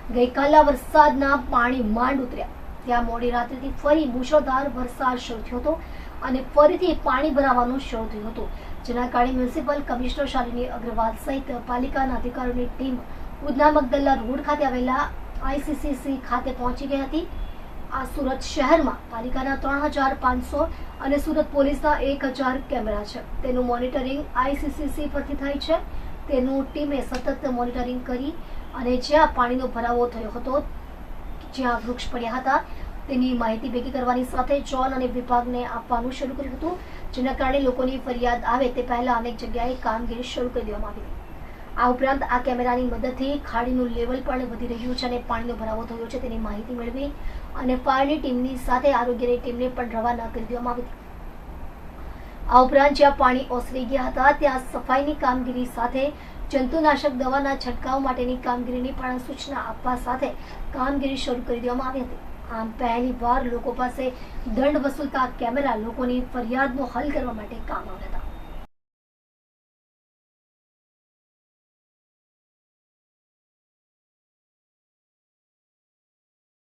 ગઈકાલના વરસાદના પાણી માંડ ઉતર્યા ત્યાં મોડી રાત્રિથી ફરી મુશળધાર વરસાદ શરૂ થયો હતો અને ફરીથી પાણી ભરાવાનું શરૂ થયું હતું, જેના કારણે મ્યુનિસિપલ કમિશનર શાલિની અગ્રવાલ સહિત પાલિકાના અધિકારીઓની ટીમ ઉધના મગદલ્લા રોડ ખાતે આવેલા ICCC ખાતે પહોંચી ગઈ હતી। આ સુરત શહેરમાં પાલિકાના 3500 અને સુરત પોલીસના 1000 કેમેરા છે, તેનું મોનિટરિંગ ICCC પરથી થાય છે। તેનું ટીમે સતત મોનિટરિંગ કરી અને જ્યાં પાણીનો ભરાવો થયો હતો, જ્યાં વૃક્ષ પડ્યા હતા તેની માહિતી ભેગી કરવાની સાથે ઝોન અને વિભાગને આપવાનું શરૂ કર્યું હતું, જેના કારણે લોકોની ફરિયાદ આવે તે પહેલા અનેક જગ્યાએ કામગીરી શરૂ કરી દેવામાં આવી હતી। આ ઉપરાંત આ કેમેરાની મદદથી ખાડીનું લેવલ પણ વધી રહ્યું છે અને પાણીનો ભરાવો થયો છે તેની માહિતી મેળવી અને ફાયરની ટીમની સાથે આરોગ્યની ટીમને પણ રવાના કરી દેવામાં આવી હતી। આ ઉપરાંત જ્યાં પાણી ઓસરી ગયા હતા ત્યાં સફાઈની કામગીરી સાથે જંતુનાશક દવાના છંટકાવ માટેની કામગીરીની પણ સૂચના આપવા સાથે કામગીરી શરૂ કરી દેવામાં આવી હતી। આમ પહેલીવાર લોકો પાસે દંડ વસૂલતા કેમેરા લોકોની ફરિયાદનો હલ કરવા માટે કામ આવ્યા હતા।